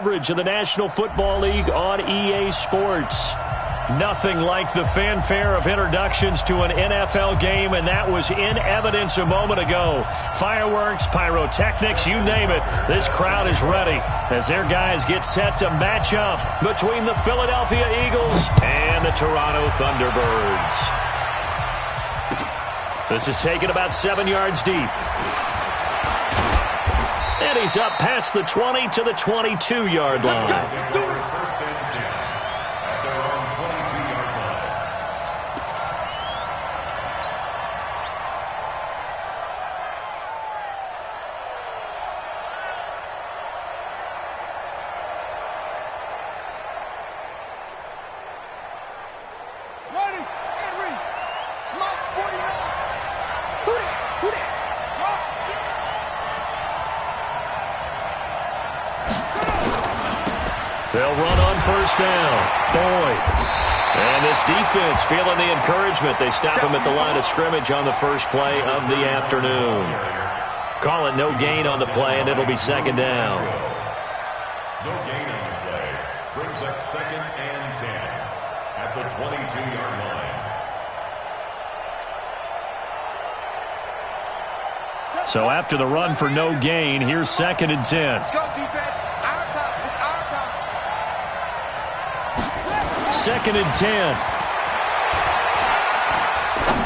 coverage of the National Football League on EA Sports. Nothing like the fanfare of introductions to an NFL game, and that was in evidence a moment ago. Fireworks, pyrotechnics, you name it. This crowd is ready as their guys get set to match up between the Philadelphia Eagles and the Toronto Thunderbirds. This is taken about 7 yards deep. And he's up past the 20 to the 22-yard line. They'll run on first down. Boyd. And this defense feeling the encouragement. They stop him at the line of scrimmage on the first play of the afternoon. Call it no gain on the play, and it'll be second down. No gain on the play. Brings up 2nd and 10 at the 22-yard line. So after the run for no gain, here's 2nd and 10. Let's go, defense. Our time. It's our time. 2nd and 10.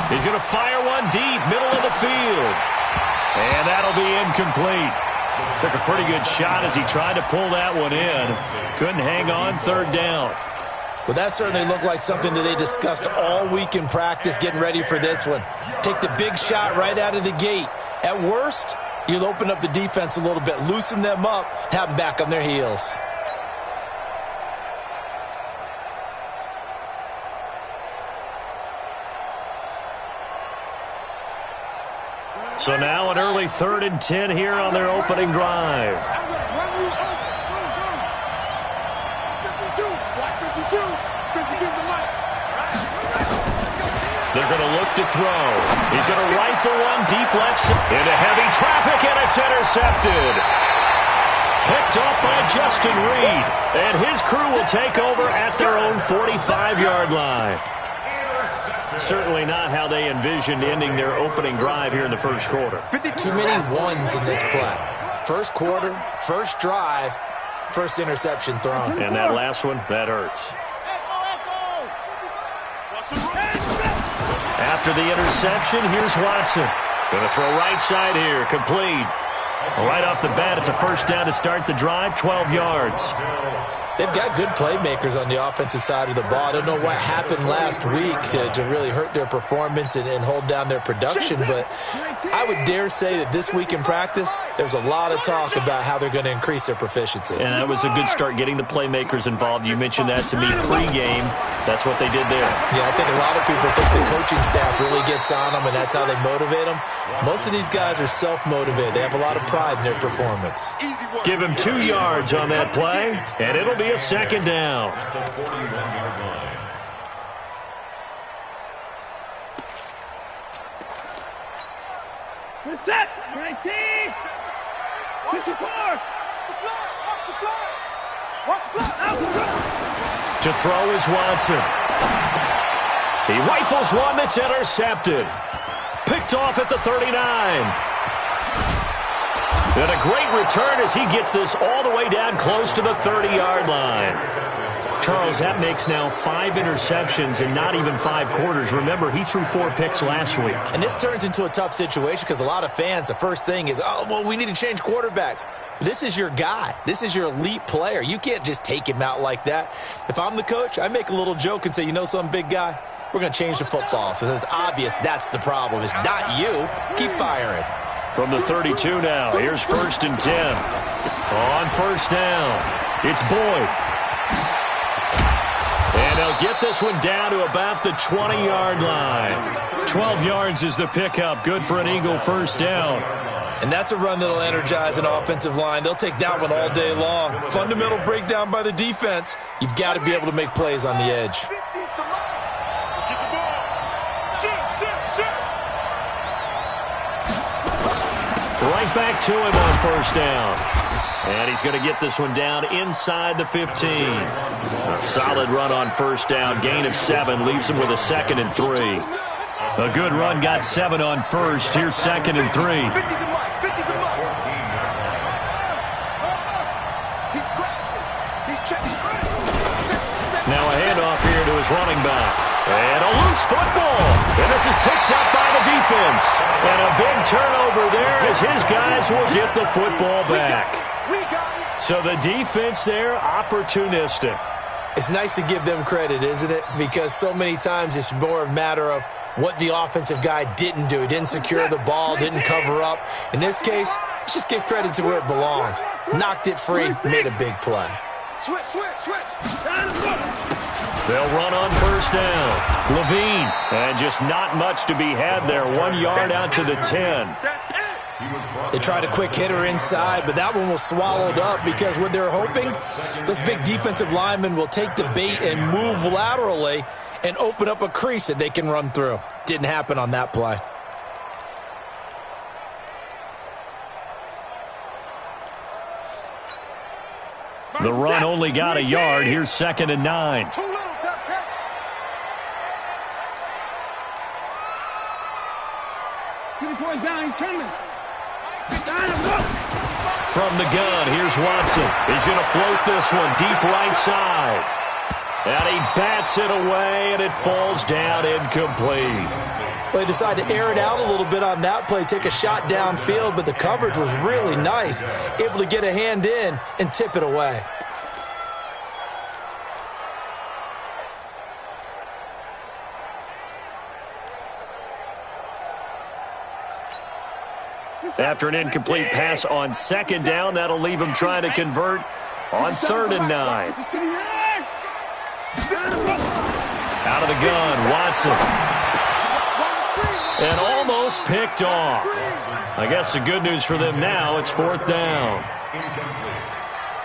He's going to fire one deep, middle of the field. And that'll be incomplete. Took a pretty good shot as he tried to pull that one in. Couldn't hang on, 3rd down. Well, that certainly looked like something that they discussed all week in practice, getting ready for this one. Take the big shot right out of the gate. At worst, you'll open up the defense a little bit, loosen them up, have them back on their heels. So now an early 3rd and 10 here on their opening drive. They're going to look to throw. He's going to rifle one deep left into heavy traffic, and it's intercepted. Picked up by Justin Reed, and his crew will take over at their own 45-yard line. Certainly not how they envisioned ending their opening drive here in the first quarter. Too many ones in this play. First quarter, first drive, first interception thrown. And that last one, that hurts. After the interception, here's Watson. Going to throw right side here, complete. Right off the bat, it's a first down to start the drive, 12 yards. They've got good playmakers on the offensive side of the ball. I don't know what happened last week to really hurt their performance and hold down their production, but I would dare say that this week in practice, there's a lot of talk about how they're going to increase their proficiency. And that was a good start getting the playmakers involved. You mentioned that to me pregame. That's what they did there. Yeah, I think a lot of people think the coaching staff really gets on them, and that's how they motivate them. Most of these guys are self-motivated. They have a lot of pride in their performance. Give him 2 yards on that play, and it'll be a second down. At the 41-yard line. We're set. 19. 54. To throw is Watson. He rifles one that's intercepted. Picked off at the 39. And a great return as he gets this all the way down close to the 30-yard line. Charles, that makes now 5 interceptions in not even 5 quarters. Remember, he threw 4 picks last week. And this turns into a tough situation because a lot of fans, the first thing is, oh, well, we need to change quarterbacks. This is your guy. This is your elite player. You can't just take him out like that. If I'm the coach, I make a little joke and say, you know something, big guy? We're going to change the football. So it's obvious that's the problem. It's not you. Keep firing. From the 32 now, here's 1st and 10. On first down, it's Boyd. And they'll get this one down to about the 20-yard line. 12 yards is the pickup. Good for an Eagle first down. And that's a run that'll energize an offensive line. They'll take that one all day long. Fundamental breakdown by the defense. You've got to be able to make plays on the edge. Right back to him on first down. And he's going to get this one down inside the 15. A solid run on first down. Gain of 7 leaves him with a 2nd and 3. A good run got 7 on first. Here's 2nd and 3. Now a handoff here to his running back. And a loose football. And this is picked up by the defense. And a big turnover there as his guys will get the football back. So the defense there, opportunistic. It's nice to give them credit, isn't it? Because so many times it's more a matter of what the offensive guy didn't do. He didn't secure the ball, didn't cover up. In this case, let's just give credit to where it belongs. Knocked it free, made a big play. Switch. They'll run on first down. Levine. And just not much to be had there. 1 yard out to the 10. They tried a quick hitter inside, but that one was swallowed up because what they're hoping, those big defensive linemen will take the bait and move laterally and open up a crease that they can run through. Didn't happen on that play. The run only got a yard. Here's 2nd and 9. From the gun, here's Watson. He's going to float this one deep right side. And he bats it away, and it falls down incomplete. Well, they decided to air it out a little bit on that play, take a shot downfield, but the coverage was really nice. Able to get a hand in and tip it away. After an incomplete pass on 2nd down, that'll leave him trying to convert on 3rd and 9. Out of the gun, Watson. And almost picked off. I guess the good news for them now, it's 4th down.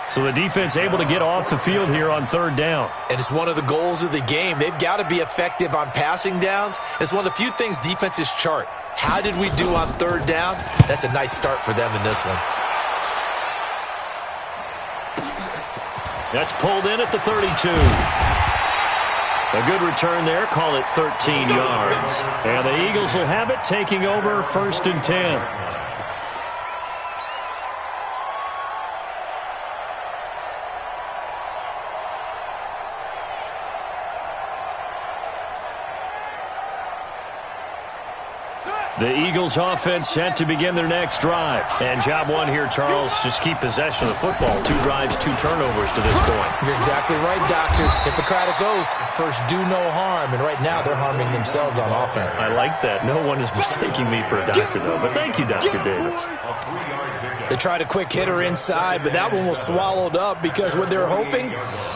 So the defense able to get off the field here on 3rd down. And it's one of the goals of the game. They've got to be effective on passing downs. It's one of the few things defenses chart. How did we do on 3rd down? That's a nice start for them in this one. That's pulled in at the 32. A good return there. Call it 13 yards. And the Eagles will have it, taking over 1st and 10. The Eagles offense set to begin their next drive. And job one here, Charles, just keep possession of the football. 2 drives, 2 turnovers to this point. You're exactly right, Doctor. Hippocratic oath. First, do no harm. And right now, they're harming themselves on offense. I like that. No one is mistaking me for a doctor, though. But thank you, Dr. Davis. They tried a quick hitter inside, but that one was swallowed up because what they're hoping,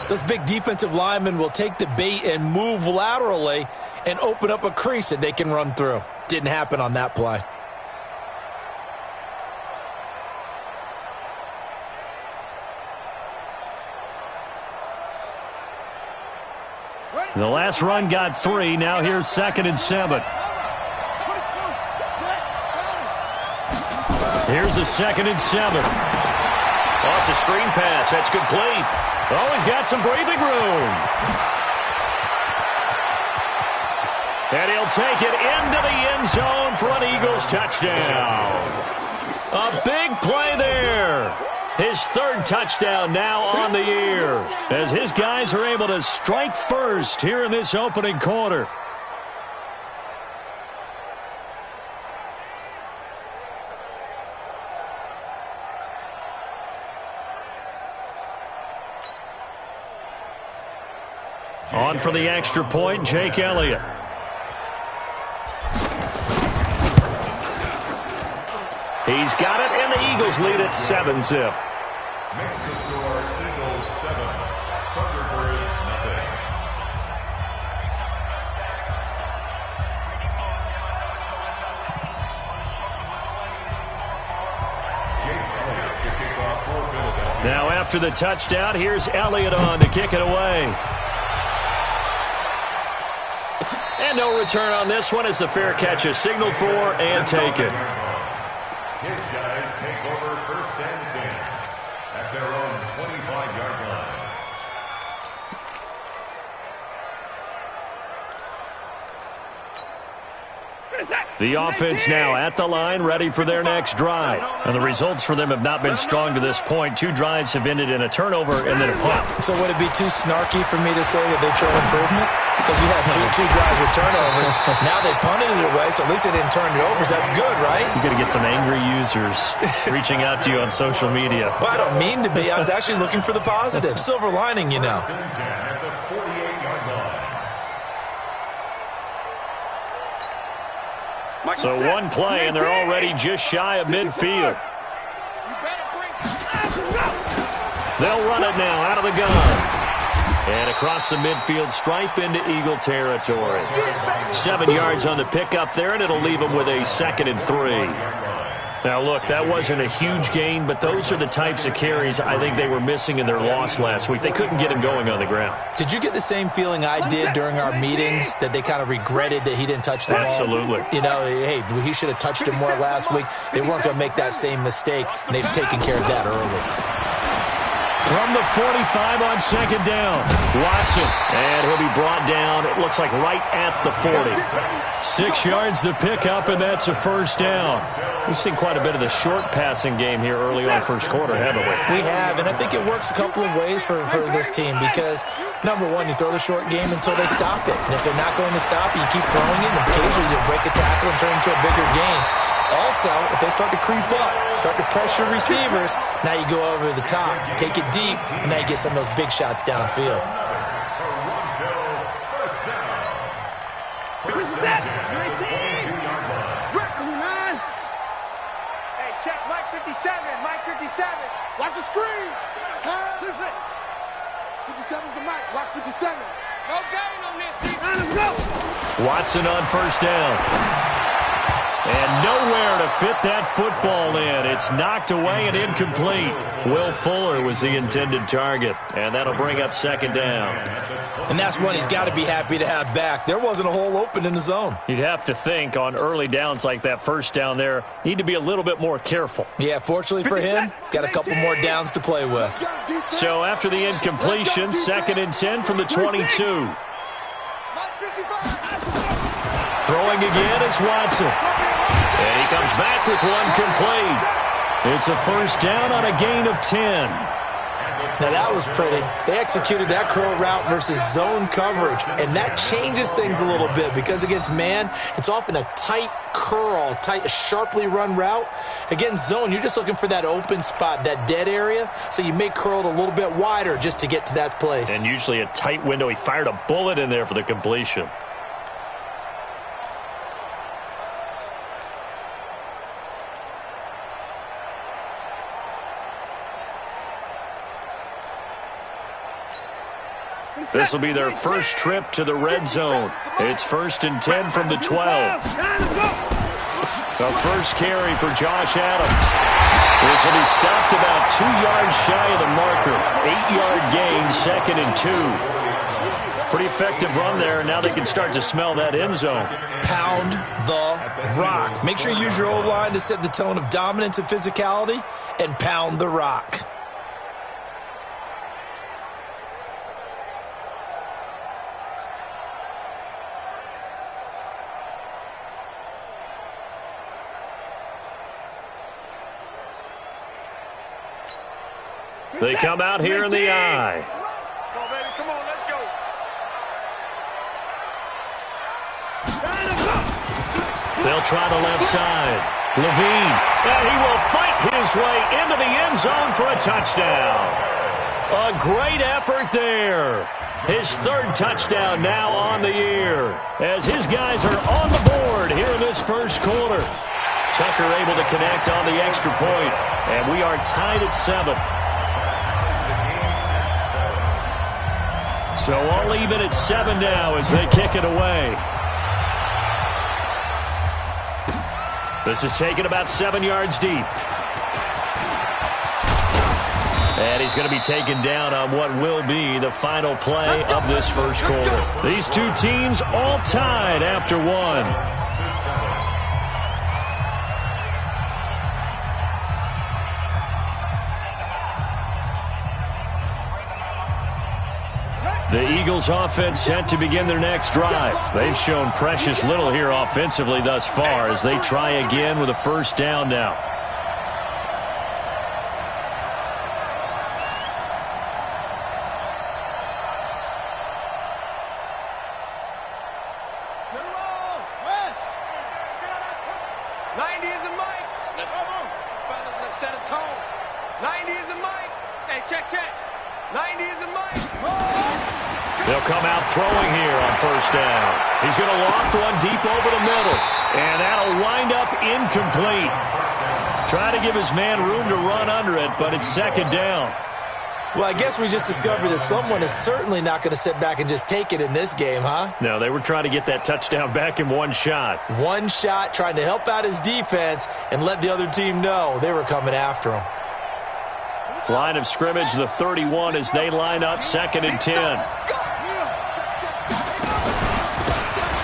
those big defensive linemen will take the bait and move laterally and open up a crease that they can run through. Didn't happen on that play. The last run got 3. Now here's 2nd and 7. Here's a 2nd and 7. Oh, it's a screen pass. That's complete. Oh, he's got some breathing room. And he'll take it into the end zone for an Eagles touchdown. A big play there. His 3rd touchdown now on the year, as his guys are able to strike first here in this opening quarter. On for the extra point, Jake Elliott. He's got it, and the Eagles lead at 7-zip. Next to score, Eagles 7, Thunderbirds nothing. Now after the touchdown, here's Elliott on to kick it away. And no return on this one as the fair catch is signaled for and taken. His guys take over 1st and 10 The offense now at the line, ready for their next drive. And the results for them have not been strong to this point. 2 drives have ended in a turnover and then a punt. So would it be too snarky for me to say that they've shown improvement? Because you had two drives with turnovers. Now they punted it away, so at least they didn't turn it over. So that's good, right? You're going to get some angry users reaching out to you on social media. Well, I don't mean to be. I was actually looking for the positive. Silver lining, you know. So one play, and they're already just shy of midfield. They'll run it now out of the gun. And across the midfield stripe into Eagle territory. 7 yards on the pickup there, and it'll leave them with a 2nd and 3. Now, look, that wasn't a huge gain, but those are the types of carries I think they were missing in their loss last week. They couldn't get him going on the ground. Did you get the same feeling I did during our meetings, that they kind of regretted that he didn't touch the ball? Absolutely. You know, hey, he should have touched him more last week. They weren't going to make that same mistake, and they've taken care of that early. From the 45 on 2nd down, Watson, and he'll be brought down, it looks like right at the 40. 6 yards to pick up, and that's a 1st down. We've seen quite a bit of the short passing game here early on first quarter, haven't we? We have, and I think it works a couple of ways for this team because, number one, you throw the short game until they stop it. And if they're not going to stop it, you keep throwing it, and occasionally you'll break a tackle and turn it into a bigger game. Also, if they start to creep up, start to pressure receivers, now you go over the top, take it deep, and now you get some of those big shots downfield. Hey, check Mike 57, Mike 57. Watch the screen. 57's the Mike, watch 57. No gain on this. Go. Watson on 1st down. And nowhere to fit that football in. It's knocked away and incomplete. Will Fuller was the intended target, and that'll bring up 2nd down. And that's one he's got to be happy to have back. There wasn't a hole open in the zone. You'd have to think on early downs like that 1st down there, need to be a little bit more careful. Yeah, fortunately for him, got a couple more downs to play with. So after the incompletion, 2nd and 10 from the 22. Throwing again is Watson. And he comes back with one complete. It's a 1st down on a gain of 10. Now that was pretty. They executed that curl route versus zone coverage, and that changes things a little bit because against man, it's often a tight curl, tight, sharply run route. Against zone, you're just looking for that open spot, that dead area, so you may curl it a little bit wider just to get to that place. And usually a tight window. He fired a bullet in there for the completion. This will be their first trip to the red zone. It's 1st and 10 from the 12. The first carry for Josh Adams. This will be stopped about 2 yards shy of the marker. 8-yard gain, 2nd and 2. Pretty effective run there, and now they can start to smell that end zone. Pound the rock. Make sure you use your O-line to set the tone of dominance and physicality, and pound the rock. They come out here in the eye. Come on, baby. Come on, let's go. They'll try the left side. Levine. And he will fight his way into the end zone for a touchdown. A great effort there. His 3rd touchdown now on the year as his guys are on the board here in this first quarter. Tucker able to connect on the extra point, and we are tied at 7. So all even at 7 now as they kick it away. This is taken about 7 yards deep. And he's going to be taken down on what will be the final play of this first quarter. These two teams all tied after 1. The Eagles offense set to begin their next drive. They've shown precious little here offensively thus far as they try again with a first down now. They'll come out throwing here on first down. He's going to loft one deep over the middle. And that'll wind up incomplete. Try to give his man room to run under it, but it's second down. Well, I guess we just discovered that someone is certainly not going to sit back and just take it in this game, huh? No, they were trying to get that touchdown back in one shot. One shot, trying to help out his defense and let the other team know they were coming after him. Line of scrimmage, the 31 as they line up second and 10.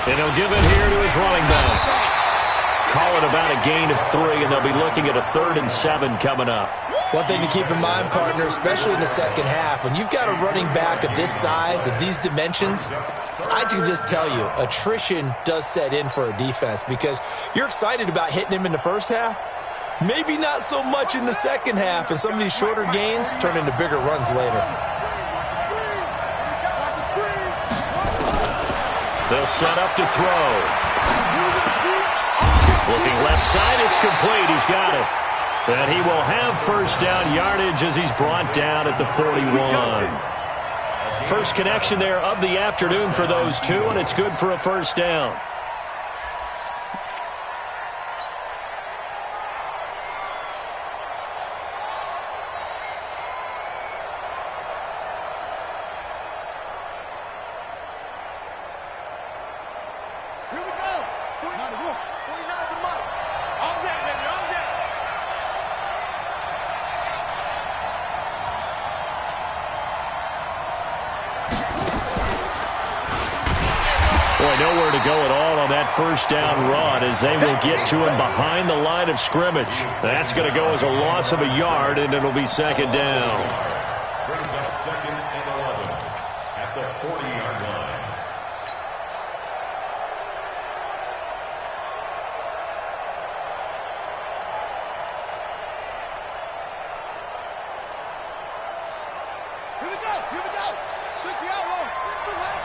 And he'll give it here to his running back. Call it about a gain of 3, and they'll be looking at a 3rd and 7 coming up. One thing to keep in mind, partner, especially in the second half, when you've got a running back of this size, of these dimensions, I can just tell you, attrition does set in for a defense because you're excited about hitting him in the first half. Maybe not so much in the second half, and some of these shorter gains turn into bigger runs later. They'll set up to throw. Looking left side, it's complete. He's got it. And he will have first down yardage as he's brought down at the 41. First connection there of the afternoon for those two, and it's good for a first down. Nowhere to go at all on that first down run as they will get to him behind the line of scrimmage. That's going to go as a loss of a yard, and it'll be second down. Brings up second and 11 at the 40-yard line. Here we go. Here we go. 60-yard run.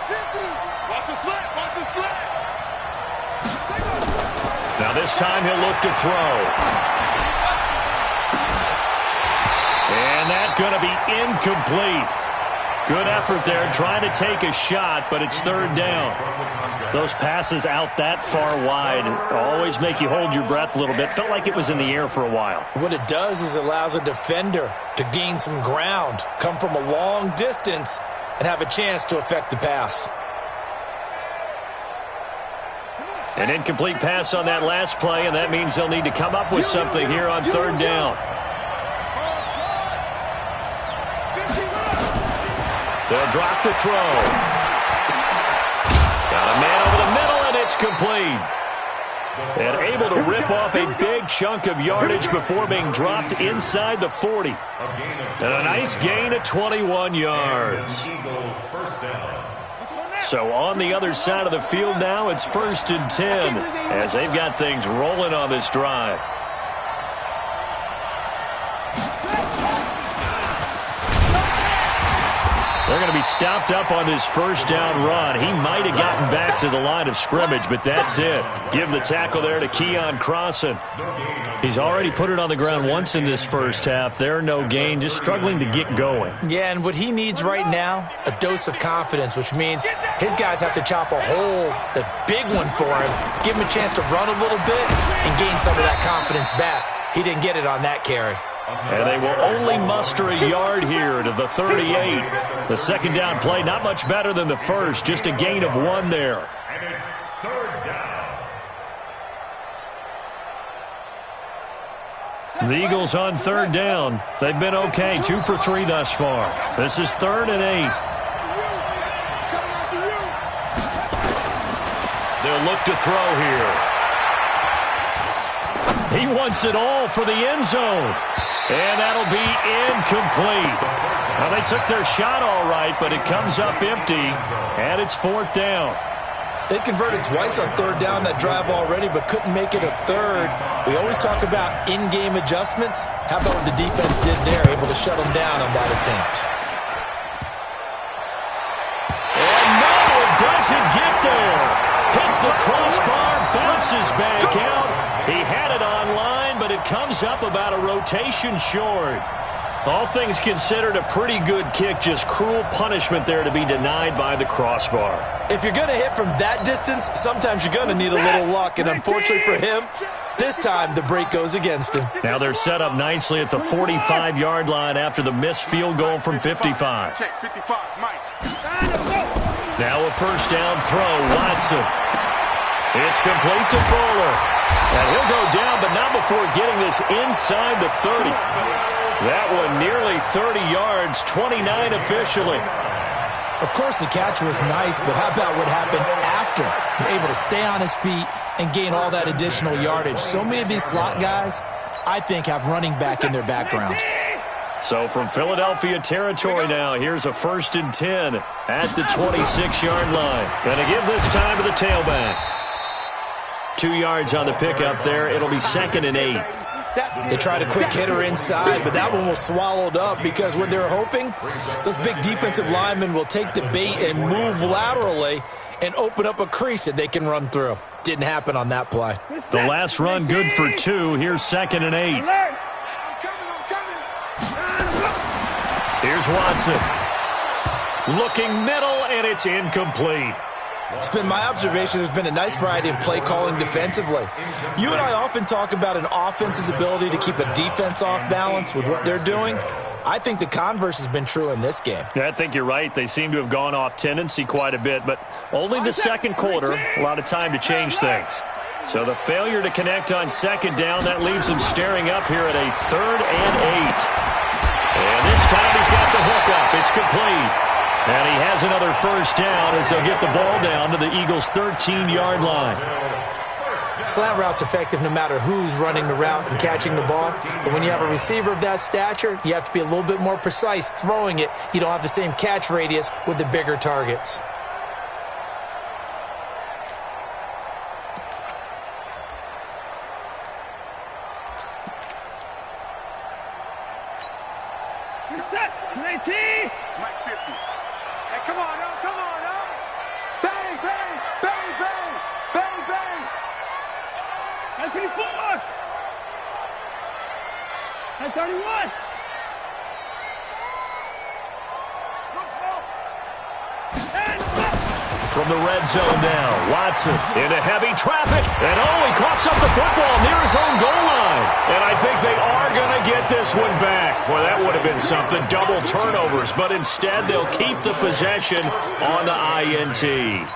50. Watch the slip. Watch the slip. Now this time he'll look to throw. And that's going to be incomplete. Good effort there trying to take a shot, but it's third down. Those passes out that far wide always make you hold your breath a little bit. Felt like it was in the air for a while. What it does is it allows a defender to gain some ground, come from a long distance, and have a chance to affect the pass. An incomplete pass on that last play, and that means they'll need to come up with something here on third down. They'll drop to throw. Got a man over the middle, and it's complete. And able to rip off a big chunk of yardage before being dropped inside the 40. And a nice gain of 21 yards. So on the other side of the field now, it's 1st and 10 as they've got things rolling on this drive. They're going to be stopped up on this first down run. He might have gotten back to the line of scrimmage, but that's it. Give the tackle there to Keon Crossan. He's already put it on the ground once in this first half. There, no gain, just struggling to get going. Yeah, and what he needs right now, a dose of confidence, which means his guys have to chop a hole, a big one for him, give him a chance to run a little bit and gain some of that confidence back. He didn't get it on that carry. And they will only muster a yard here to the 38. The second down play, not much better than the first, just a gain of 1 there. And it's third down. The Eagles on third down. They've been okay, 2 for 3 thus far. This is 3rd and 8. They'll look to throw here. He wants it all for the end zone. And that'll be incomplete. Well, they took their shot all right, but it comes up empty, and it's 4th down. They converted twice on 3rd down that drive already, but couldn't make it a 3rd. We always talk about in-game adjustments. How about what the defense did there, able to shut them down on that attempt? And no, it doesn't get there. Hits the crossbar, bounces back out. He had it on line, but it comes up about a rotation short. All things considered, a pretty good kick, just cruel punishment there to be denied by the crossbar. If you're going to hit from that distance, sometimes you're going to need a little luck, and unfortunately for him, this time the break goes against him. Now they're set up nicely at the 45-yard line after the missed field goal from 55. Check 55, Mike. Now a 1st down throw, Watson. It's complete to Fuller. And he'll go down, but not before getting this inside the 30. That one nearly 30 yards, 29 officially. Of course, the catch was nice, but how about what happened after? Able to stay on his feet and gain all that additional yardage. So many of these slot guys, I think, have running back in their background. So from Philadelphia territory now, here's a 1st and 10 at the 26-yard line. Going to give this time to the tailback. 2 yards on the pickup there. It'll be 2nd and 8. They tried a quick hitter inside, but that one was swallowed up because what they're hoping, those big defensive linemen will take the bait and move laterally and open up a crease that they can run through. Didn't happen on that play. The last run good for 2. Here's 2nd and 8. Here's Watson. Looking middle, and it's incomplete. It's been my observation there's been a nice variety of play calling defensively. You and I often talk about an offense's ability to keep a defense off balance with what they're doing. I think the converse has been true in this game. Yeah, I think you're right. They seem to have gone off tendency quite a bit, but only the 2nd quarter, a lot of time to change things. So the failure to connect on 2nd down, that leaves them staring up here at a 3rd and 8. And this time he's got the hook up. It's complete. And he has another 1st down as they'll get the ball down to the Eagles' 13-yard line. Slant route's effective no matter who's running the route and catching the ball. But when you have a receiver of that stature, you have to be a little bit more precise throwing it. You don't have the same catch radius with the bigger targets. You're set. 19. Mike 50. Hey, come on, now. Come on, now. Bang, bang, bang, bang, bang, bang. That's 54. That's 31. From the red zone now, Watson into heavy traffic, and he coughs up the football near his own goal line. And I think they are going to get this one back. Boy, that would have been something, double turnovers, but instead they'll keep the possession on the INT.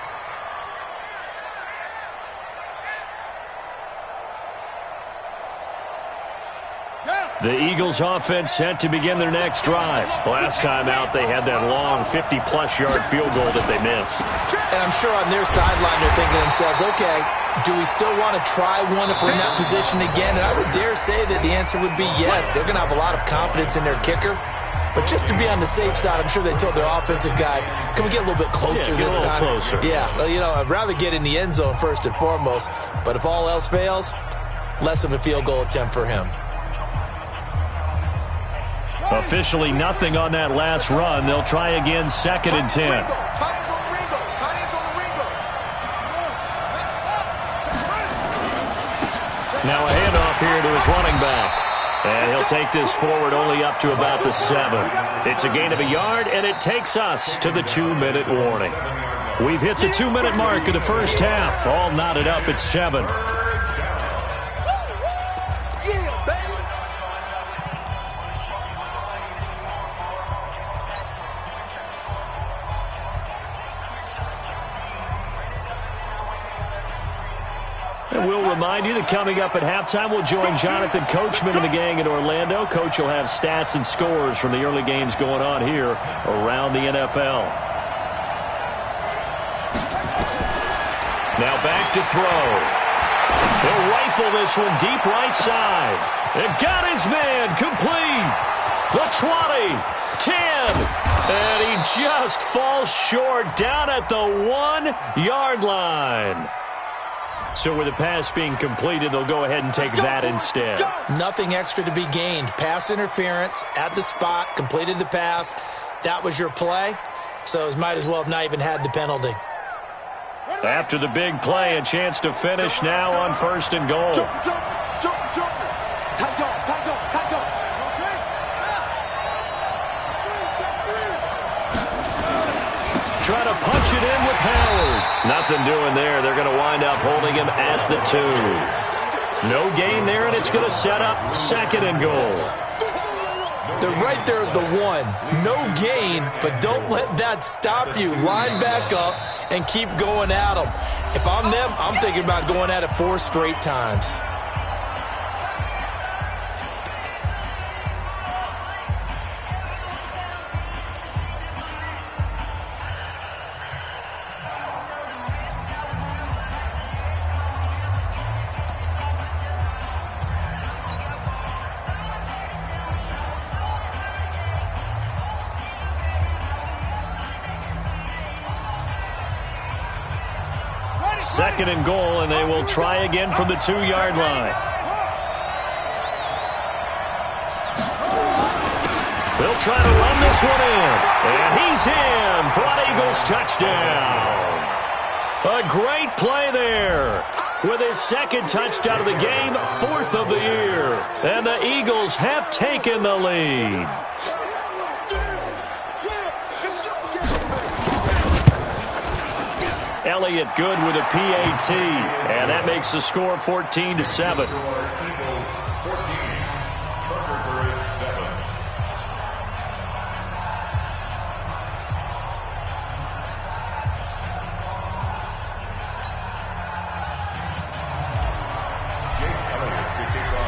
The Eagles offense set to begin their next drive. Last time out, they had that long 50-plus yard field goal that they missed. And I'm sure on their sideline they're thinking to themselves, okay, do we still want to try one if we're in that position again? And I would dare say that the answer would be yes. They're going to have a lot of confidence in their kicker. But just to be on the safe side, I'm sure they told their offensive guys, can we get a little bit closer this time? Closer. Yeah, well, you know, I'd rather get in the end zone first and foremost. But if all else fails, less of a field goal attempt for him. Officially nothing on that last run. They'll try again, 2nd and 10. Now a handoff here to his running back. And he'll take this forward only up to about the 7. It's a gain of a yard, and it takes us to the 2-minute warning. We've hit the 2-minute mark of the first half. All knotted up at 7. And we'll remind you that coming up at halftime, we'll join Jonathan Coachman and the gang in Orlando. Coach will have stats and scores from the early games going on here around the NFL. Now back to throw. He'll rifle this one deep right side. They've got his man complete. The 20, 10, and he just falls short down at the 1-yard line. So with the pass being completed, they'll go ahead and take that instead. Nothing extra to be gained. Pass interference at the spot, completed the pass. That was your play, so might as well have not even had the penalty. After the big play, a chance to finish now on 1st and goal. Trying to punch it in with Howard. Nothing doing there. They're going to wind up holding him at the 2. No gain there, and it's going to set up 2nd and goal. They're right there at the 1. No gain, but don't let that stop you. Line back up and keep going at them. If I'm them, I'm thinking about going at it 4 straight times. Second and goal, and they will try again from the 2-yard line. They'll try to run this one in. And he's in for an Eagles touchdown. A great play there. With his 2nd touchdown of the game, 4th of the year. And the Eagles have taken the lead. Elliott good with a PAT, and that makes the score 14-7.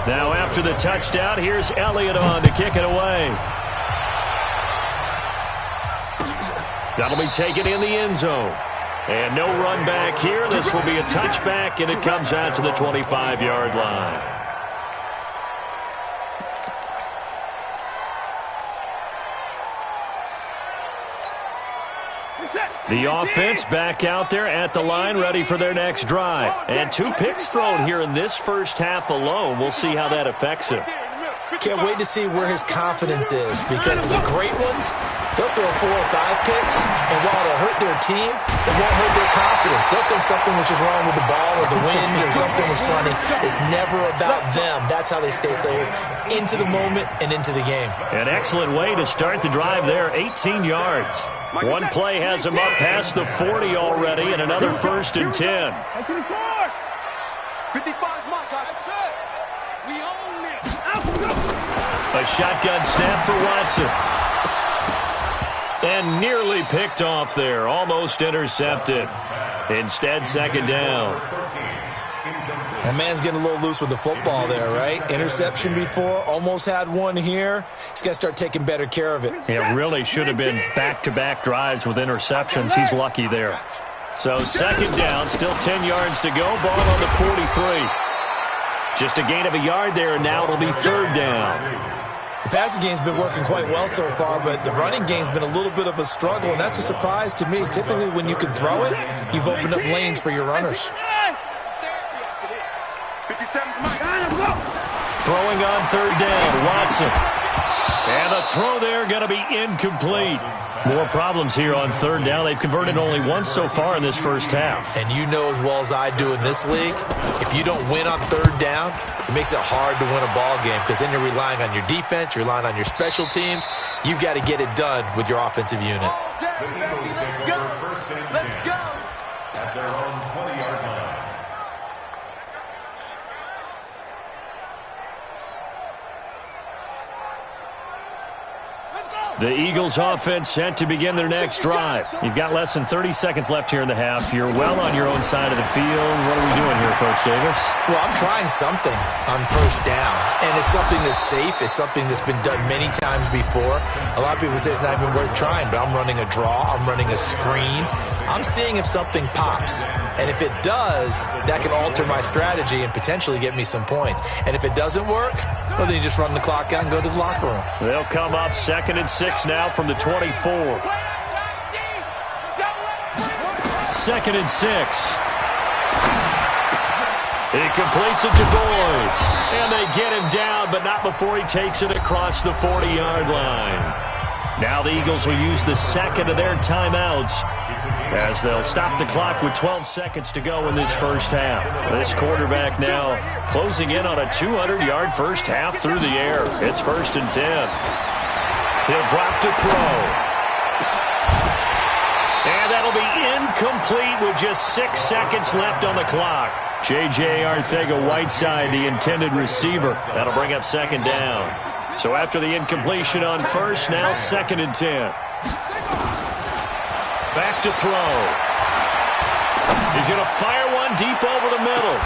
Now after the touchdown, here's Elliott on to kick it away. That'll be taken in the end zone. And no run back here. This will be a touchback, and it comes out to the 25-yard line. The offense back out there at the line, ready for their next drive. And 2 picks thrown here in this first half alone. We'll see how that affects him. Can't wait to see where his confidence is, because the great ones, they'll throw 4 or 5 picks, and while it'll hurt their team, it won't hurt their confidence. They'll think something was just wrong with the ball or the wind or something was funny. It's never about them. That's how they stay so into the moment and into the game. An excellent way to start the drive there, 18 yards. One play has them up past the 40 already, and another 1st and 10. 55 mark. That's it. We own this. A shotgun snap for Watson. And nearly picked off there. Almost intercepted. Instead, 2nd down. That man's getting a little loose with the football there, right? Interception before, almost had one here. He's got to start taking better care of it. It really should have been back-to-back drives with interceptions. He's lucky there. So 2nd down, still 10 yards to go. Ball on the 43. Just a gain of a yard there, and now it'll be 3rd down. The passing game's been working quite well so far, but the running game's been a little bit of a struggle, and that's a surprise to me. Typically, when you can throw it, you've opened up lanes for your runners. Throwing on 3rd down, Watson. And the throw there going to be incomplete. More problems here on 3rd down. They've converted only once so far in this first half. And you know as well as I do in this league, if you don't win on 3rd down, it makes it hard to win a ball game, because then you're relying on your defense, you're relying on your special teams. You've got to get it done with your offensive unit. Let's go. Let's go. At their own 20-yard line. The Eagles offense set to begin their next drive. You've got less than 30 seconds left here in the half. You're well on your own side of the field. What are we doing here, Coach Davis? Well, I'm trying something on 1st down, and it's something that's safe. It's something that's been done many times before. A lot of people say it's not even worth trying, but I'm running a draw. I'm running a screen. I'm seeing if something pops. And if it does, that can alter my strategy and potentially get me some points. And if it doesn't work, well, then you just run the clock out and go to the locker room. They'll come up 2nd and 6 now from the 24. 2nd and 6. He completes it to Boyd. And they get him down, but not before he takes it across the 40-yard line. Now the Eagles will use the second of their timeouts as they'll stop the clock with 12 seconds to go in this first half. This quarterback now closing in on a 200-yard first half through the air. It's 1st and 10. He'll drop to throw. And that'll be incomplete with just 6 seconds left on the clock. J.J. Arcega-Whiteside, the intended receiver. That'll bring up 2nd down. So after the incompletion on first, now 2nd and 10. Back to throw. He's going to fire one deep over the middle.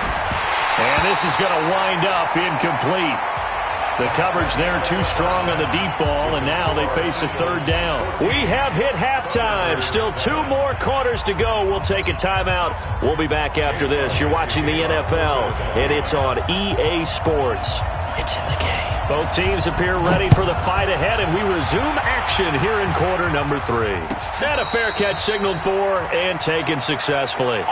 And this is going to wind up incomplete. The coverage there too strong on the deep ball, and now they face a 3rd down. We have hit halftime. Still 2 more quarters to go. We'll take a timeout. We'll be back after this. You're watching the NFL, and it's on EA Sports. It's in the game. Both teams appear ready for the fight ahead, and we resume action here in quarter number 3. And a fair catch signaled for and taken successfully.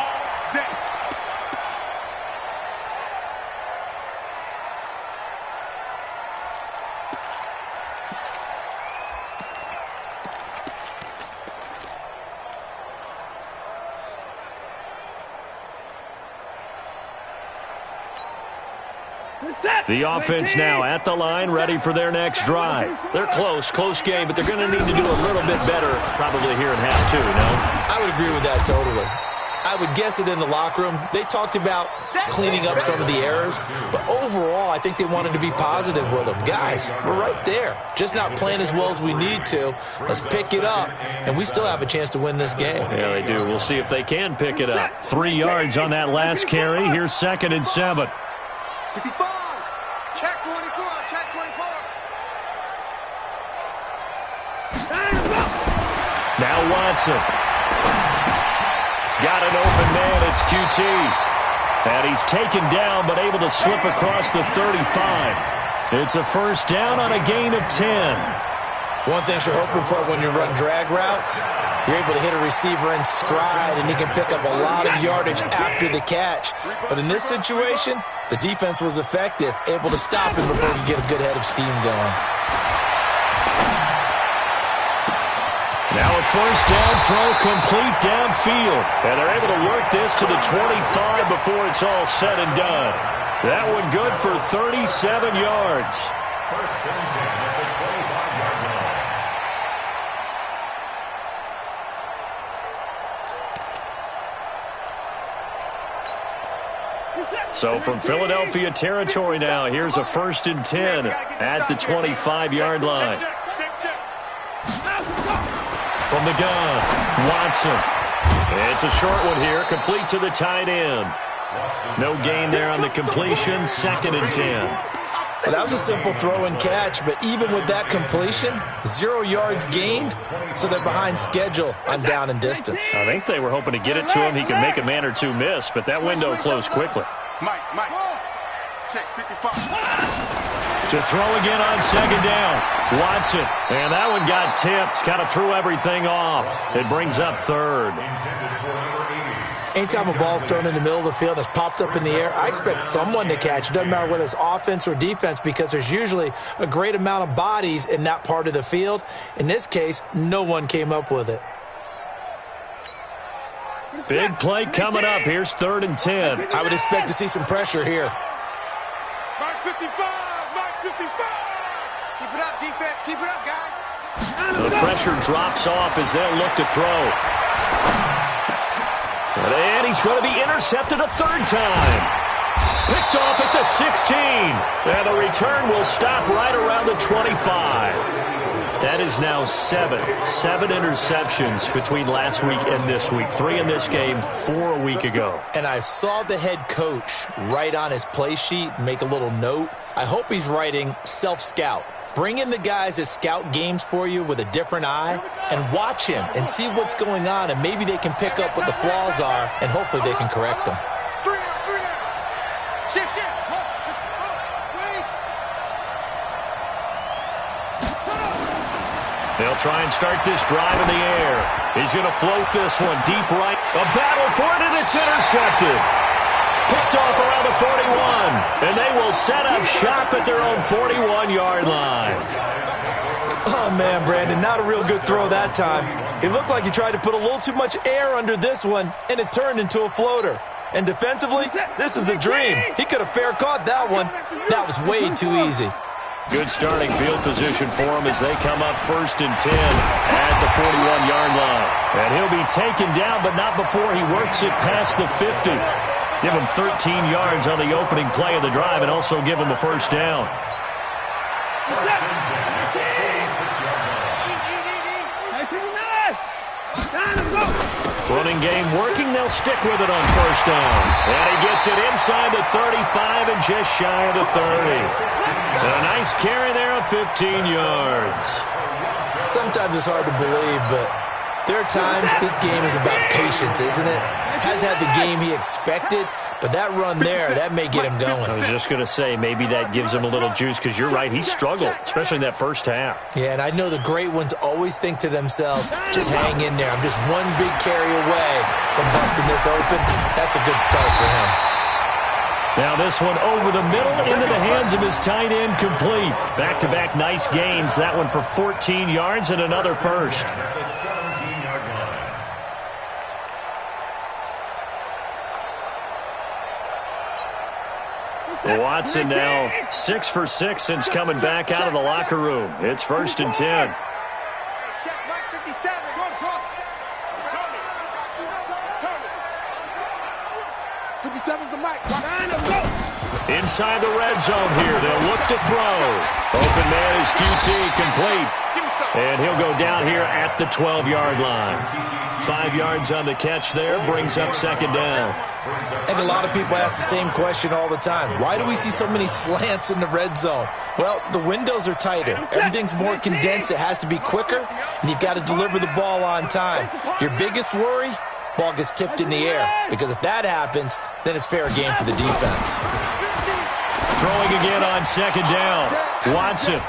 The offense now at the line, ready for their next drive. They're close game, but they're going to need to do a little bit better probably here in half 2, no? I would agree with that totally. I would guess it in the locker room. They talked about cleaning up some of the errors, but overall, I think they wanted to be positive with them. Guys, we're right there. Just not playing as well as we need to. Let's pick it up, and we still have a chance to win this game. Yeah, they do. We'll see if they can pick it up. 3 yards on that last carry. Here's 2nd and 7. Check 24, check 24. Now Watson. Got an open man. It's QT. And he's taken down but able to slip across the 35. It's a 1st down on a gain of 10. One thing you're hoping for when you run drag routes, you're able to hit a receiver in stride, and he can pick up a lot of yardage after the catch. But in this situation, the defense was effective, able to stop him before he get a good head of steam going. Now a 1st down throw complete downfield. And they're able to work this to the 25 before it's all said and done. That one good for 37 yards. 1st and 10 at the 25-yard line. So from Philadelphia territory now, here's a 1st and 10 at the 25-yard line. From the gun, Watson. It's a short one here, complete to the tight end. No gain there on the completion, 2nd and 10. Well, that was a simple throw and catch, but even with that completion, 0 yards gained, so they're behind schedule on down and distance. I think they were hoping to get it to him. He could make a man or two miss, but that window closed quickly. Mike. Check 55. To throw again on 2nd down. Watson. And that one got tipped. Kind of threw everything off. It brings up 3rd. Anytime a ball's thrown in the middle of the field, it's popped up in the air, I expect someone to catch. It doesn't matter whether it's offense or defense, because there's usually a great amount of bodies in that part of the field. In this case, no one came up with it. Big play coming up. Here's 3rd and 10. I would expect to see some pressure here. Mark 55. Keep it up, defense. Keep it up, guys. The pressure drops off as they'll look to throw. And he's going to be intercepted a 3rd time. Picked off at the 16. And the return will stop right around the 25. That is now 7 interceptions between last week and this week. 3 in this game, 4 a week ago. And I saw the head coach write on his play sheet, make a little note. I hope he's writing self-scout, Bring in the guys that scout games for you with a different eye and watch him and see what's going on, and maybe they can pick up what the flaws are, and hopefully they can correct them. They'll try and start this drive in the air. He's going to float this one deep right. A battle for it, and it's intercepted. Picked off around the 41, and they will set up shop at their own 41-yard line. Oh, man, Brandon, not a real good throw that time. It looked like he tried to put a little too much air under this one, and it turned into a floater. And defensively, this is a dream. He could have fair caught that one. That was way too easy. Good starting field position for him as they come up 1st and 10 at the 41-yard line. And he'll be taken down, but not before he works it past the 50. Give him 13 yards on the opening play of the drive and also give him a first down. Running game working. They'll stick with it on first down. And he gets it inside the 35 and just shy of the 30. And a nice carry there of 15 yards. Sometimes it's hard to believe, but there are times this game is about patience, isn't it? Has had the game he expected, but that run there, that may get him going. I was just going to say, maybe that gives him a little juice, because you're right, he struggled, especially in that first half. Yeah, and I know the great ones always think to themselves, just hang in there. I'm just one big carry away from busting this open. That's a good start for him. Now this one over the middle into the hands of his tight end, complete. Back-to-back nice gains. That one for 14 yards and another first. Watson now 6 for 6 since coming back out of the locker room. It's 1st and 10. Check Mike 57. The mic. Inside the red zone here. They'll look to throw. Open man is QT, complete. And he'll go down here at the 12-yard line. 5 yards on the catch there, brings up 2nd down. And a lot of people ask the same question all the time. Why do we see so many slants in the red zone? Well, the windows are tighter. Everything's more condensed. It has to be quicker, and you've got to deliver the ball on time. Your biggest worry? Ball gets tipped in the air, because if that happens, then it's fair game for the defense. Throwing again on 2nd down. Watson.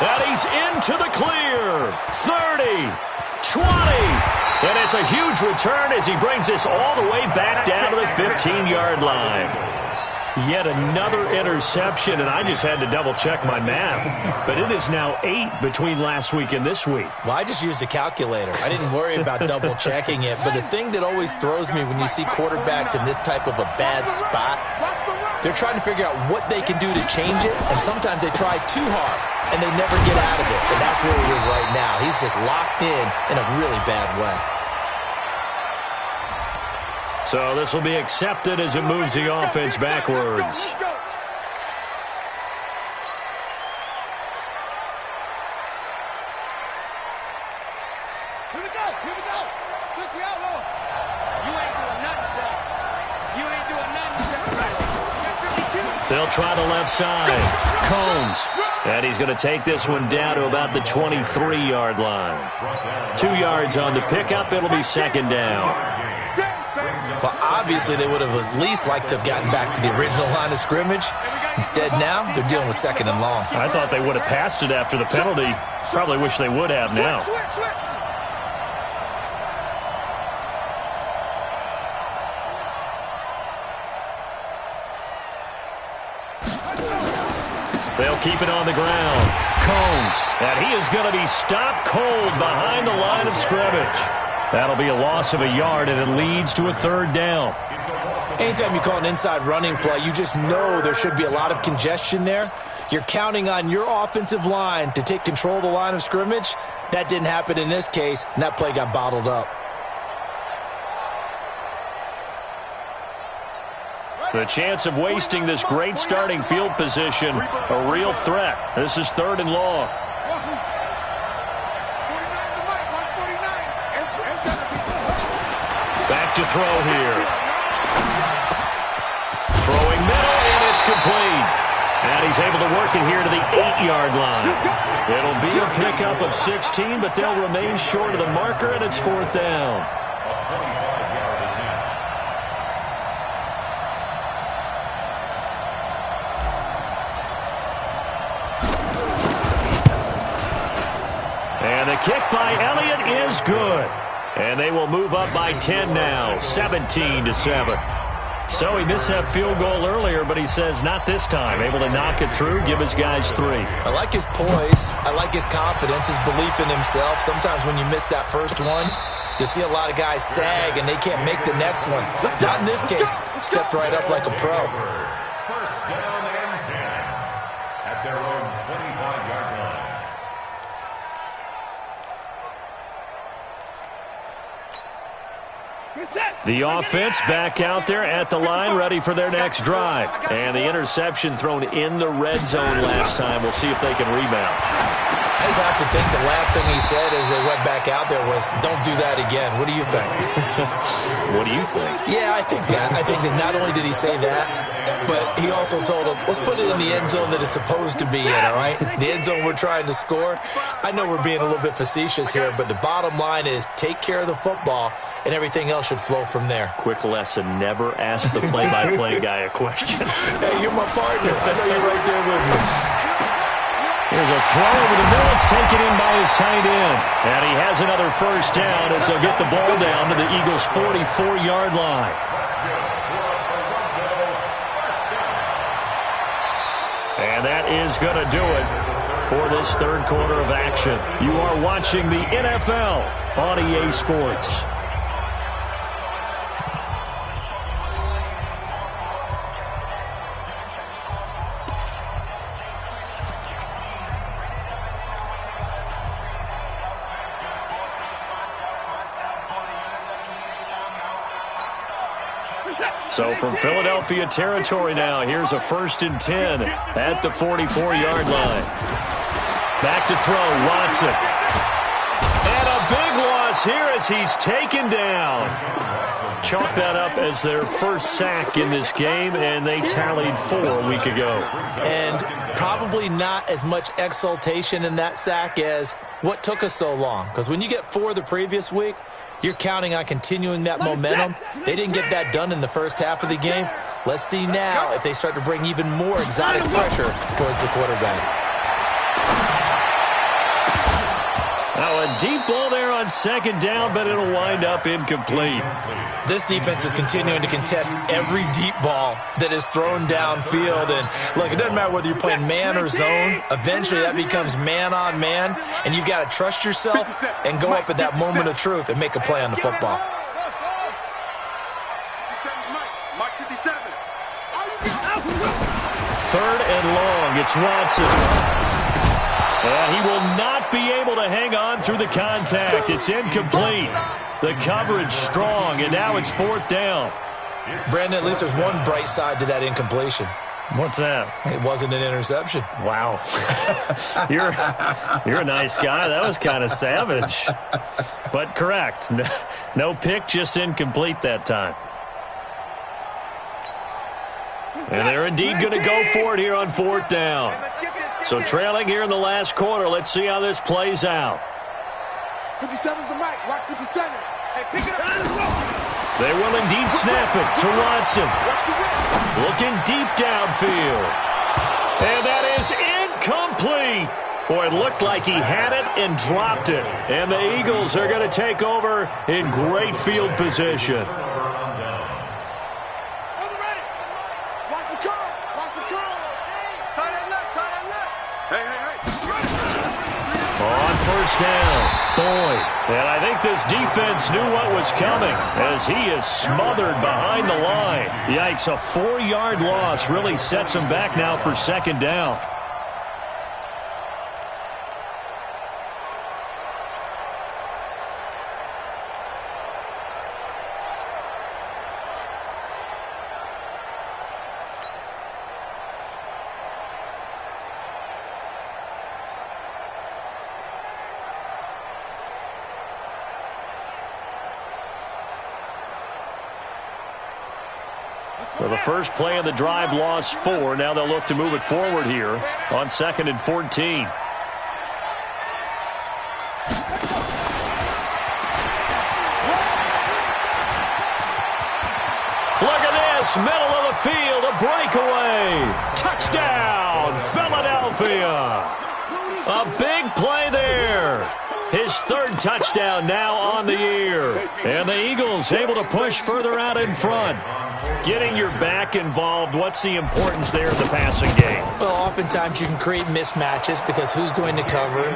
And he's into the clear. 30, 20. And it's a huge return as he brings this all the way back down to the 15-yard line. Yet another interception, and I just had to double-check my math. But it is now 8 between last week and this week. Well, I just used a calculator. I didn't worry about double-checking it. But the thing that always throws me when you see quarterbacks in this type of a bad spot, they're trying to figure out what they can do to change it, and sometimes they try too hard, and they never get out of it. And that's where he is right now. He's just locked in a really bad way. So this will be accepted as it moves the offense backwards. Here we go. Switch the outlaw. You ain't doing nothing, bro. You ain't doing nothing. They'll try the left side. Combs. And he's going to take this one down to about the 23-yard line. 2 yards on the pickup. It'll be 2nd down. Well, obviously they would have at least liked to have gotten back to the original line of scrimmage. Instead, now they're dealing with 2nd and long. I thought they would have passed it after the penalty. Probably wish they would have now. They'll keep it on the ground. Combs. And he is going to be stopped cold behind the line of scrimmage. That'll be a loss of a yard, and it leads to a 3rd down. Anytime you call an inside running play, you just know there should be a lot of congestion there. You're counting on your offensive line to take control of the line of scrimmage. That didn't happen in this case, and that play got bottled up. The chance of wasting this great starting field position, a real threat. This is 3rd and long. Back to throw here. incomplete. And he's able to work it here to the 8-yard line. It'll be a pickup of 16, but they'll remain short of the marker, and it's 4th down. And the kick by Elliott is good. And they will move up by 10 now, 17-7. So he missed that field goal earlier, but he says not this time. Able to knock it through, give his guys 3. I like his poise. I like his confidence, his belief in himself. Sometimes when you miss that first one, you see a lot of guys sag and they can't make the next one. Not in this case. Stepped right up like a pro. First down and 10 at their own 25-yard line. The offense back out there at the line, ready for their next drive. And the interception thrown in the red zone last time. We'll see if they can rebound. I just have to think the last thing he said as they went back out there was, don't do that again. What do you think? What do you think? Yeah, I think that. I think that not only did he say that, but he also told them, let's put it in the end zone that it's supposed to be in, all right? The end zone we're trying to score. I know we're being a little bit facetious here, but the bottom line is take care of the football, and everything else should flow from there. Quick lesson, never ask the play-by-play guy a question. Hey, you're my partner. I know you're right there with me. Here's a throw over the middle. It's taken in by his tight end. And he has another first down as they'll get the ball down to the Eagles' 44-yard line. And that is going to do it for this third quarter of action. You are watching the NFL on EA Sports. So from Philadelphia territory now, here's a 1st and 10 at the 44-yard line. Back to throw, Watson. And a big loss here as he's taken down. Chalk that up as their first sack in this game, and they tallied 4 a week ago. And probably not as much exultation in that sack as what took us so long. Because when you get 4 the previous week, you're counting on continuing that momentum. They didn't get that done in the first half of the game. Let's see now if they start to bring even more exotic pressure towards the quarterback. Now a deep ball there on 2nd down, but it'll wind up incomplete. This defense is continuing to contest every deep ball that is thrown downfield. And look, it doesn't matter whether you're playing man or zone. Eventually that becomes man on man. And you got to trust yourself and go up at that moment of truth and make a play on the football. 3rd and long. It's Watson. And he will not be able to hang on through the contact. It's incomplete. The coverage strong, and now it's 4th down. Brandon, at least there's one bright side to that incompletion. What's that? It wasn't an interception. Wow. You're a nice guy. That was kind of savage. But correct. No pick, just incomplete that time. And they're indeed going to go for it here on 4th down. So trailing here in the last quarter. Let's see how this plays out. 57's the mic. Watch 57. Hey, pick it up. They will indeed snap it to Watson. Looking deep downfield. And that is incomplete. Boy, it looked like he had it and dropped it. And the Eagles are going to take over in great field position. On first down, Boyd. And I think this defense knew what was coming as he is smothered behind the line. Yikes, a 4-yard loss really sets him back now for 2nd down. Let's go. Well, the first play of the drive lost 4. Now they'll look to move it forward here on 2nd and 14. Look at this, middle of the field, a breakaway. Touchdown, Philadelphia. A big play there. His 3rd touchdown now on the year. And the Eagles able to push further out in front. Getting your back involved, what's the importance there in the passing game? Well, oftentimes you can create mismatches because who's going to cover him,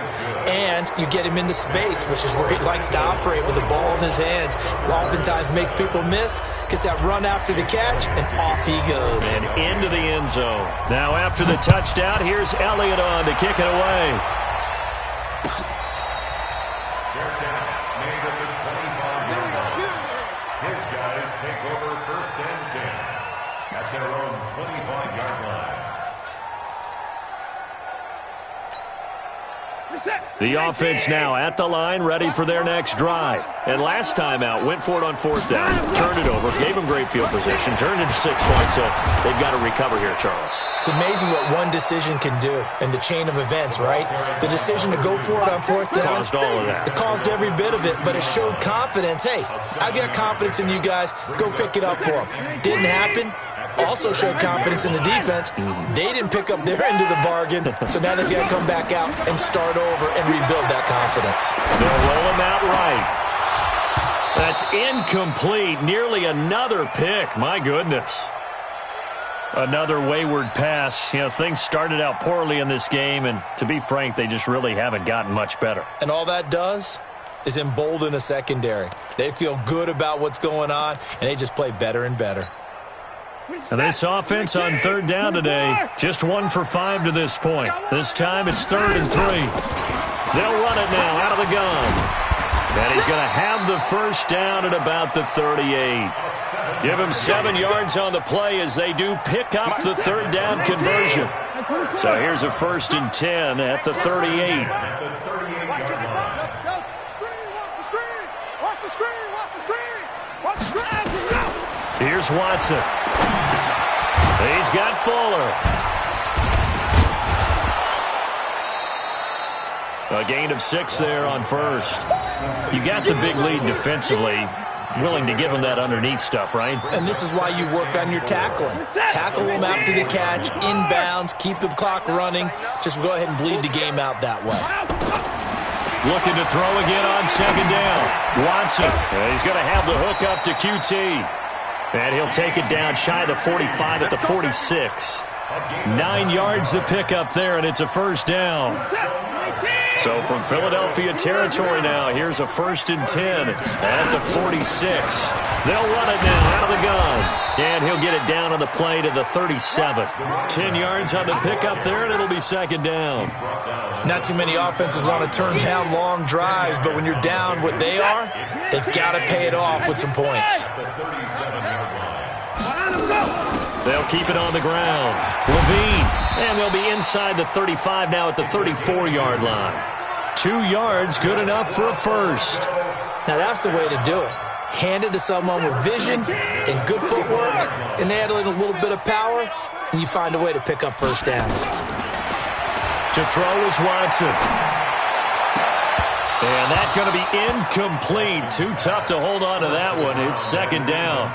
and you get him into space, which is where he likes to operate with the ball in his hands. Oftentimes makes people miss, gets that run after the catch, and off he goes. And into the end zone. Now after the touchdown, here's Elliott on to kick it away. The offense now at the line, ready for their next drive. And last time out, went for it on 4th down, turned it over, gave them great field position, turned into 6 points, so they've got to recover here, Charles. It's amazing what one decision can do in the chain of events, right? The decision to go for it on 4th down. Caused all of that. It caused every bit of it, but it showed confidence. Hey, I've got confidence in you guys. Go pick it up for them. Didn't happen. Also showed confidence in the defense. They didn't pick up their end of the bargain, so now they've got to come back out and start over and rebuild that confidence. They'll roll him out right. That's incomplete. Nearly another pick. My goodness. Another wayward pass. You know, things started out poorly in this game, and to be frank, they just really haven't gotten much better. And all that does is embolden a secondary. They feel good about what's going on, and they just play better and better. And this offense on 3rd down today, just 1 for 5 to this point. This time it's 3rd and 3. They'll run it now out of the gun. And he's going to have the first down at about the 38. Give him 7 yards on the play as they do pick up the 3rd down conversion. So here's a 1st and 10 at the 38. Here's Watson. He's got Fuller. A gain of 6 there on 1st. You got the big lead defensively. Willing to give him that underneath stuff, right? And this is why you work on your tackling. Tackle them after the catch, inbounds, keep the clock running. Just go ahead and bleed the game out that way. Looking to throw again on 2nd down. Watson. He's going to have the hook up to QT. And he'll take it down shy of the 45 at the 46. 9 yards to pick up there, and it's a 1st down. So from Philadelphia territory now, here's a 1st and 10 at the 46. They'll run it now out of the gun. And he'll get it down on the play to the 37. 10 yards on the pickup there, and it'll be 2nd down. Not too many offenses want to turn down long drives, but when you're down what they are, they've got to pay it off with some points. They'll keep it on the ground. Levine. And they'll be inside the 35 now at the 34-yard line. 2 yards, good enough for a 1st. Now that's the way to do it. Hand it to someone with vision and good footwork, and add in a little bit of power, and you find a way to pick up 1st downs. To throw is Watson. And that's going to be incomplete. Too tough to hold on to that one. It's 2nd down.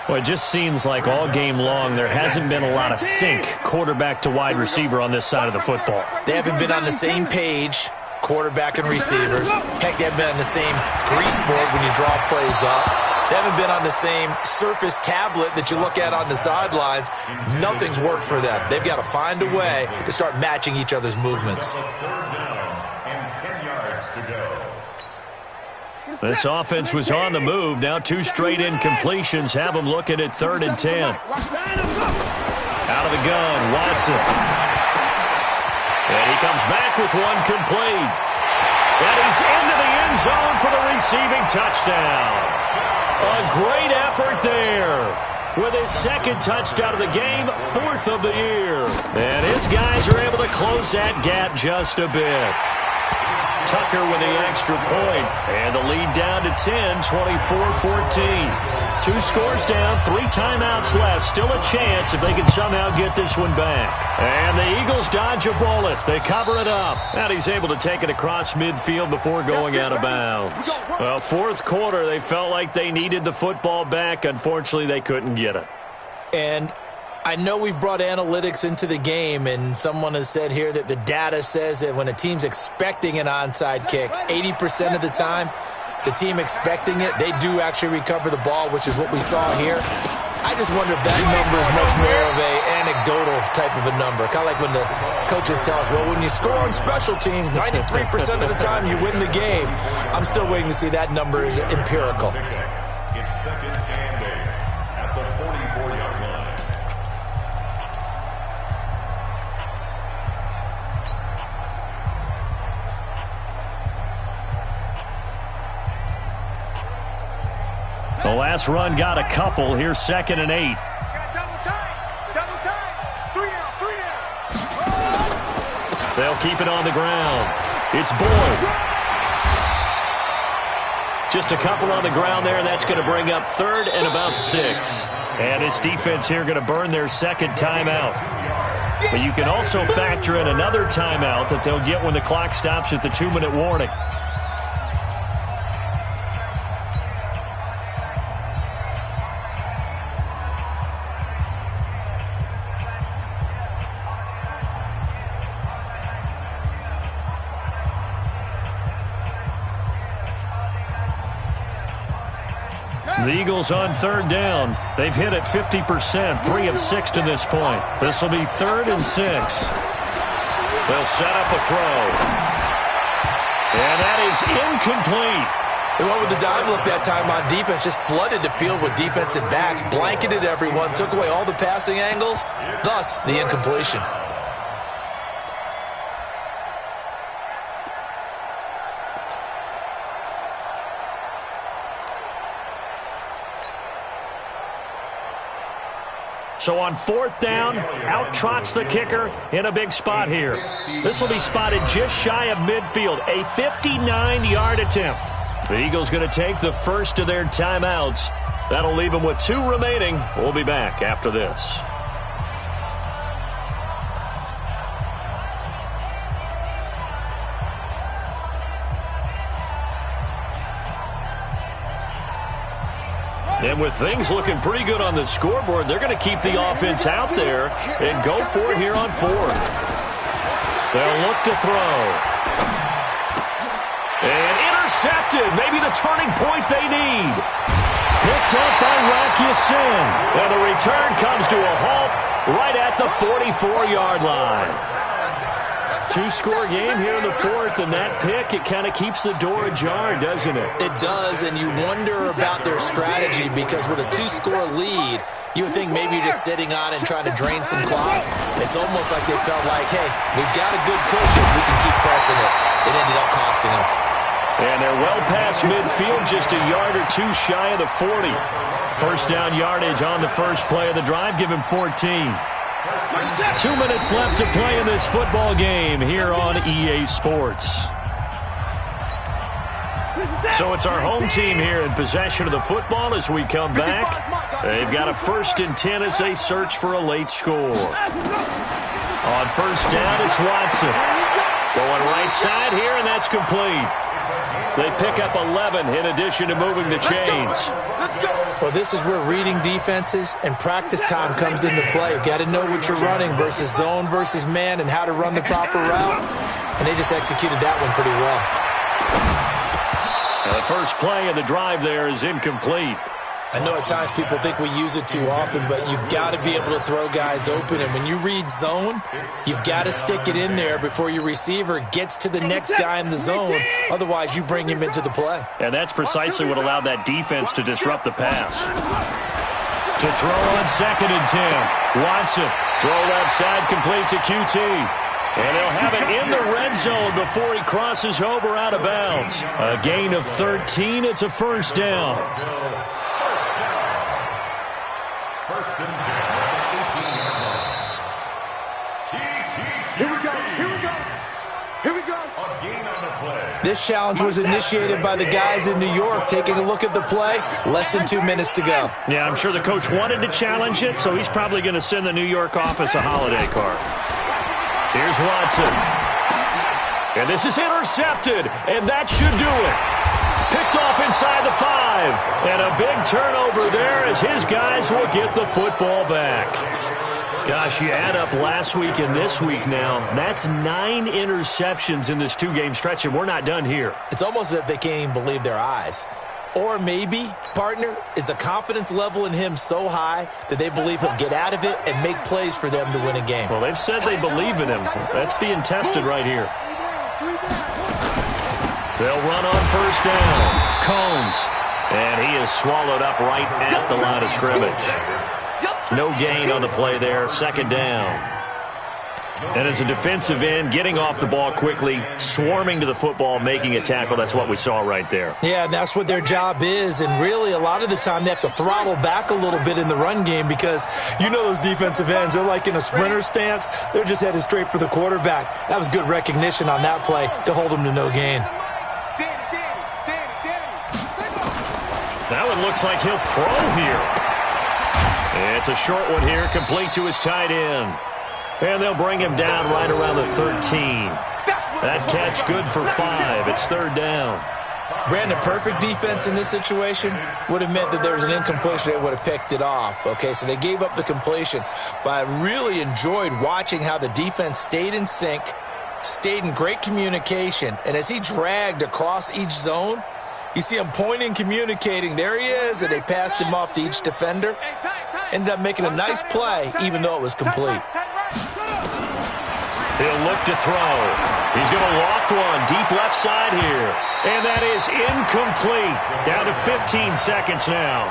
Well, it just seems like all game long there hasn't been a lot of sync quarterback to wide receiver on this side of the football. They haven't been on the same page, quarterback and receivers. Heck, they haven't been on the same grease board when you draw plays up. They haven't been on the same surface tablet that you look at on the sidelines. Nothing's worked for them. They've got to find a way to start matching each other's movements. 3rd down and 10 yards to go. This offense was on the move. Now 2 straight incompletions have them looking at 3rd and 10. Out of the gun, Watson. And he comes back with one complete. And he's into the end zone for the receiving touchdown. A great effort there. With his 2nd touchdown of the game, 4th of the year. And his guys are able to close that gap just a bit. Tucker with the extra point. And the lead down to 10, 24-14. 2 scores down, 3 timeouts left. Still a chance if they can somehow get this one back. And the Eagles dodge a bullet. They cover it up. And he's able to take it across midfield before going out of bounds. Well, fourth quarter, they felt like they needed the football back. Unfortunately, they couldn't get it. And I know we've brought analytics into the game, and someone has said here that the data says that when a team's expecting an onside kick, 80% of the time, the team expecting it, they do actually recover the ball, which is what we saw here. I just wonder if that number is much more of a anecdotal type of a number. Kind of like when the coaches tell us, well, when you score on special teams, 93% of the time you win the game. I'm still waiting to see that number is empirical. It's second and 8 at the 44-yard line. The last run got a couple. Here's second and 8. Double tight. 3 down. They'll keep it on the ground. It's Boyd. Just a couple on the ground there. That's going to bring up third and about 6. And this defense here going to burn their second timeout. But you can also factor in another timeout that they'll get when the clock stops at the 2-minute warning. The Eagles on third down. They've hit it 50%, 3 of 6 to this point. This will be 3rd and 6. They'll set up a throw. And that is incomplete. They went with the dive look that time on defense, just flooded the field with defensive backs, blanketed everyone, took away all the passing angles, thus the incompletion. So on 4th down, out trots the kicker in a big spot here. This will be spotted just shy of midfield, a 59-yard attempt. The Eagles going to take the first of their timeouts. That'll leave them with 2 remaining. We'll be back after this. And with things looking pretty good on the scoreboard, they're going to keep the offense out there and go for it here on 4th. They'll look to throw. And intercepted. Maybe the turning point they need. Picked up by Rocky Sin. And the return comes to a halt right at the 44-yard line. 2-score game here in the 4th, and that pick, it kind of keeps the door ajar, doesn't it? It does, and you wonder about their strategy because with a 2-score lead, you would think maybe you're just sitting on and trying to drain some clock. It's almost like they felt like, hey, we've got a good cushion. We can keep pressing it. It ended up costing them. And they're well past midfield, just a yard or 2 shy of the 40. First down yardage on the first play of the drive, give him 14. 2 minutes left to play in this football game here on EA Sports. So it's our home team here in possession of the football as we come back. They've got a 1st and 10 as they search for a late score. On first down, it's Watson. Going right side here, and that's complete. They pick up 11 in addition to moving the chains. Well, this is where reading defenses and practice time comes into play. You've got to know what you're running versus zone versus man and how to run the proper route. And they just executed that one pretty well. The first play of the drive there is incomplete. I know at times people think we use it too often, but you've got to be able to throw guys open. And when you read zone, you've got to stick it in there before your receiver gets to the next guy in the zone. Otherwise, you bring him into the play. And that's precisely what allowed that defense to disrupt the pass. To throw on 2nd and 10. Watson, throw left side, complete to QT. And they'll have it in the red zone before he crosses over out of bounds. A gain of 13. It's a first down. First and 10 at the 18-yard line. Here we go. Here we go. Here we go. A gain on the play. This challenge was initiated by the guys in New York. Taking a look at the play, less than 2 minutes to go. Yeah, I'm sure the coach wanted to challenge it, so he's probably going to send the New York office a holiday card. Here's Watson. And this is intercepted, and that should do it. Picked off inside the 5. And a big turnover there as his guys will get the football back. Gosh, you add up last week and this week now. That's 9 interceptions in this 2-game stretch, and we're not done here. It's almost as if they can't even believe their eyes. Or maybe, partner, is the confidence level in him so high that they believe he'll get out of it and make plays for them to win a game. Well, they've said they believe in him. That's being tested right here. They'll run on first down. Combs. And he is swallowed up right at the line of scrimmage. No gain on the play there. Second down. And as a defensive end, getting off the ball quickly, swarming to the football, making a tackle. That's what we saw right there. Yeah, that's what their job is. And really, a lot of the time, they have to throttle back a little bit in the run game because you know those defensive ends, they're like in a sprinter stance. They're just headed straight for the quarterback. That was good recognition on that play to hold them to no gain. That one looks like he'll throw here. It's a short one here, complete to his tight end. And they'll bring him down right around the 13. That catch good for 5. It's third down. Brandon, perfect defense in this situation would have meant that there was an incompletion. They would have picked it off. Okay, so they gave up the completion. But I really enjoyed watching how the defense stayed in sync, stayed in great communication. And as he dragged across each zone, you see him pointing, communicating. There he is, and they passed him off to each defender. Ended up making a nice play, even though it was complete. He'll look to throw. He's going to loft one deep left side here. And that is incomplete. Down to 15 seconds now.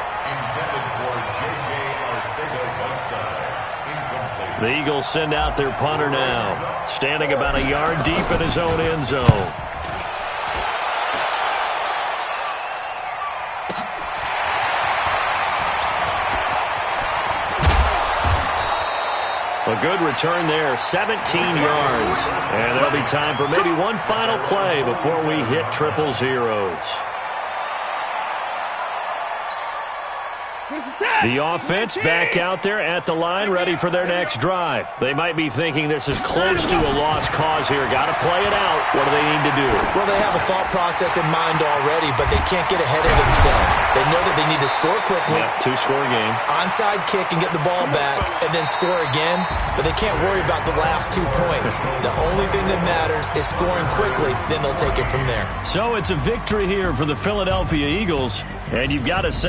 The Eagles send out their punter now. Standing about a yard deep in his own end zone. A good return there, 17 yards. And there'll be time for maybe one final play before we hit triple zeros. The offense back out there at the line, ready for their next drive. They might be thinking this is close to a lost cause here. Got to play it out. What do they need to do? Well, they have a thought process in mind already, but they can't get ahead of themselves. They know that they need to score quickly. Yeah, 2-score game. Onside kick and get the ball back, and then score again. But they can't worry about the last 2 points. The only thing that matters is scoring quickly. Then they'll take it from there. So it's a victory here for the Philadelphia Eagles, and you've got to say